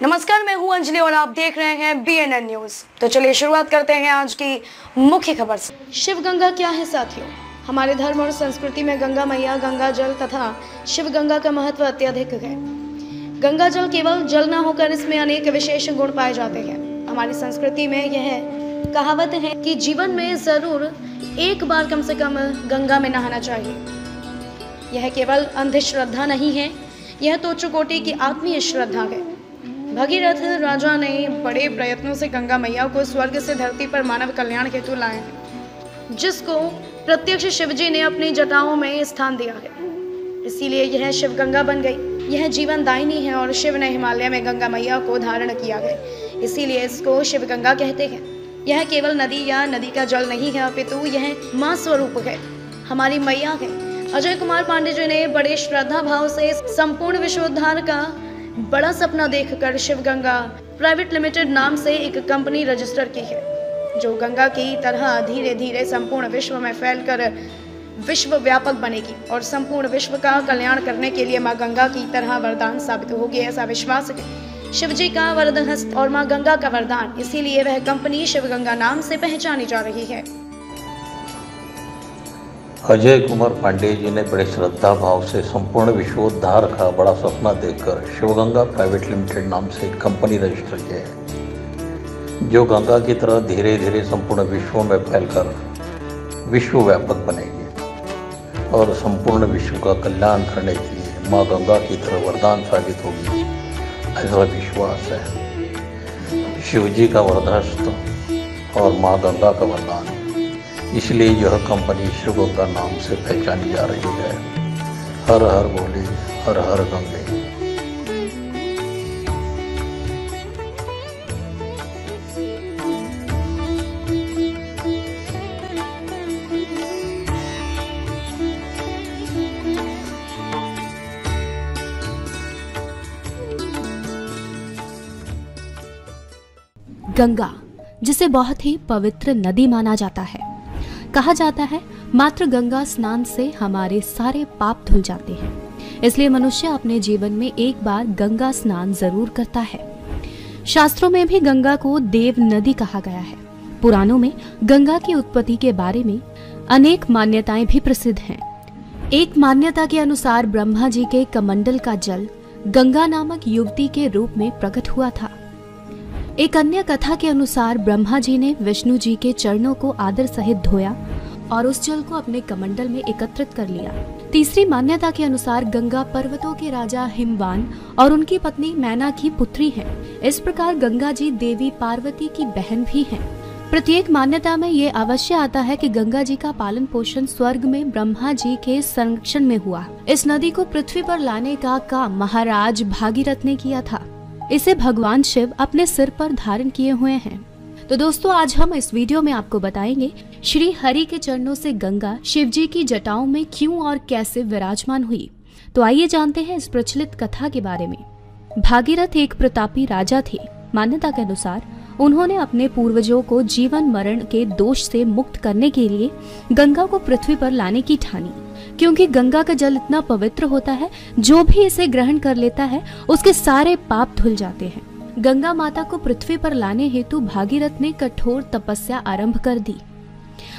नमस्कार, मैं हूं अंजलि और आप देख रहे हैं BNN न्यूज। तो चलिए शुरुआत करते हैं आज की मुख्य खबर से। शिव गंगा क्या है साथियों? हमारे धर्म और संस्कृति में गंगा मैया, गंगा जल तथा शिव गंगा का महत्व अत्यधिक है। गंगा जल केवल जल न होकर इसमें अनेक विशेष गुण पाए जाते हैं। हमारी संस्कृति में यह कहावत है कि जीवन में जरूर एक बार कम से कम गंगा में नहाना चाहिए। यह केवल अंधश्रद्धा नहीं है, यह तो उच्च कोटि की आत्मीय श्रद्धा है। भगीरथ राजा ने बड़े प्रयत्नों से गंगा मैया को स्वर्ग से धरती पर मानव कल्याण हेतु लाए हैं, जिसको प्रत्यक्ष शिवजी ने अपनी जटाओं में स्थान दिया है। इसीलिए यह शिव गंगा बन गई। यह जीवन दायिनी है और शिव ने हिमालय में गंगा मैया को धारण किया है, इसीलिए इसको शिव गंगा कहते हैं। यह केवल नदी या नदी का जल नहीं है, अपितु यह मां स्वरूप है, हमारी मैया है। अजय कुमार पांडे जी ने बड़े श्रद्धा भाव से संपूर्ण विश्वोद्धार का बड़ा सपना देखकर शिव गंगा प्राइवेट लिमिटेड नाम से एक कंपनी रजिस्टर की है, जो गंगा की तरह धीरे धीरे संपूर्ण विश्व में फैलकर विश्व व्यापक बनेगी और संपूर्ण विश्व का कल्याण करने के लिए मां गंगा की तरह वरदान साबित होगी, ऐसा विश्वास है। शिव जी का वरदहस्त और मां गंगा का वरदान, इसीलिए वह कंपनी शिव गंगा नाम से पहचानी जा रही है। अजय कुमार पांडे जी ने बड़े श्रद्धा भाव से संपूर्ण विश्वोद्धार का बड़ा सपना देखकर शिवगंगा प्राइवेट लिमिटेड नाम से एक कंपनी रजिस्टर किया है, जो गंगा की तरह धीरे धीरे संपूर्ण विश्व में फैलकर विश्व व्यापक बनेगी और संपूर्ण विश्व का कल्याण करने के लिए माँ गंगा की तरह वरदान साबित होगी, ऐसा विश्वास है। शिव जी का वरदहस्त और माँ गंगा का वरदान, इसलिए यह कंपनी शिव गंगा नाम से पहचानी जा रही है। हर हर बोले, हर हर गंगे। गंगा, जिसे बहुत ही पवित्र नदी माना जाता है, कहा जाता है मात्र गंगा स्नान से हमारे सारे पाप धुल जाते हैं। इसलिए मनुष्य अपने जीवन में एक बार गंगा स्नान जरूर करता है। शास्त्रों में भी गंगा को देव नदी कहा गया है। पुराणों में गंगा की उत्पत्ति के बारे में अनेक मान्यताएं भी प्रसिद्ध हैं। एक मान्यता के अनुसार ब्रह्मा जी के कमंडल का जल गंगा नामक युवती के रूप में प्रकट हुआ था। एक अन्य कथा के अनुसार ब्रह्मा जी ने विष्णु जी के चरणों को आदर सहित धोया और उस जल को अपने कमंडल में एकत्रित कर लिया। तीसरी मान्यता के अनुसार गंगा पर्वतों के राजा हिमवान और उनकी पत्नी मैना की पुत्री है। इस प्रकार गंगा जी देवी पार्वती की बहन भी हैं। प्रत्येक मान्यता में ये अवश्य आता है कि गंगा जी का पालन पोषण स्वर्ग में ब्रह्मा जी के संरक्षण में हुआ। इस नदी को पृथ्वी पर लाने का काम महाराज भागीरथ ने किया था। इसे भगवान शिव अपने सिर पर धारण किए हुए हैं। तो दोस्तों, आज हम इस वीडियो में आपको बताएंगे श्री हरि के चरणों से गंगा शिव जी की जटाओं में क्यों और कैसे विराजमान हुई। तो आइए जानते हैं इस प्रचलित कथा के बारे में। भागीरथ एक प्रतापी राजा थे। मान्यता के अनुसार उन्होंने अपने पूर्वजों को जीवन मरण के दोष से मुक्त करने के लिए गंगा को पृथ्वी पर लाने की ठानी, क्योंकि गंगा का जल इतना पवित्र होता है, जो भी इसे ग्रहण कर लेता है उसके सारे पाप धुल जाते हैं। गंगा माता को पृथ्वी पर लाने हेतु भागीरथ ने कठोर तपस्या आरंभ कर दी।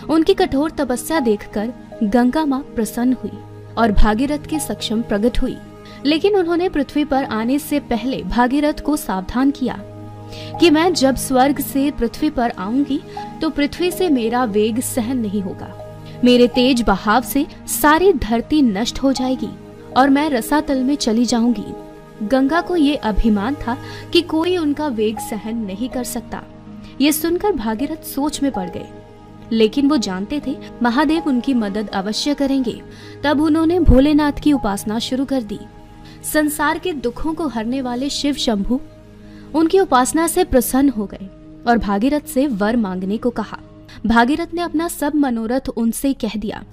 उनकी कठोर तपस्या देखकर गंगा माँ प्रसन्न हुई और भागीरथ के सक्षम प्रकट हुई। लेकिन उन्होंने पृथ्वी पर आने से पहले भागीरथ को सावधान किया कि मैं जब स्वर्ग से पृथ्वी पर आऊंगी तो पृथ्वी से मेरा वेग सहन नहीं होगा। मेरे तेज बहाव से सारी धरती नष्ट हो जाएगी और मैं रसातल में चली जाऊंगी। गंगा को ये अभिमान था कि कोई उनका वेग सहन नहीं कर सकता। ये सुनकर भागीरथ सोच में पड़ गए, लेकिन वो जानते थे महादेव उनकी मदद अवश्य करेंगे। तब उन्होंने भोलेनाथ की उपासना शुरू कर दी। संसार के दुखों को हरने वाले शिव शंभु उनकी उपासना से प्रसन्न हो गए और भागीरथ से वर मांगने को कहा। भागीरथ ने अपना सब मनोरथ उनसे कह दिया।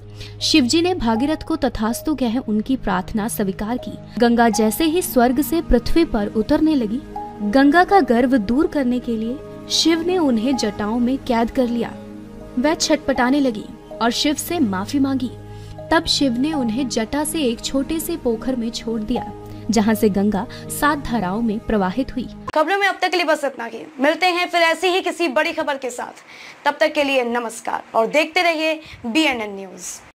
शिवजी ने भागीरथ को तथास्तु कह उनकी प्रार्थना स्वीकार की। गंगा जैसे ही स्वर्ग से पृथ्वी पर उतरने लगी, गंगा का गर्व दूर करने के लिए शिव ने उन्हें जटाओं में कैद कर लिया। वह छटपटाने लगी और शिव से माफी मांगी। तब शिव ने उन्हें जटा से एक छोटे से पोखर में छोड़ दिया, जहां से गंगा 7 धाराओं में प्रवाहित हुई। खबरों में अब तक के लिए बस इतना ही। मिलते हैं फिर ऐसी ही किसी बड़ी खबर के साथ। तब तक के लिए नमस्कार और देखते रहिए BNN न्यूज।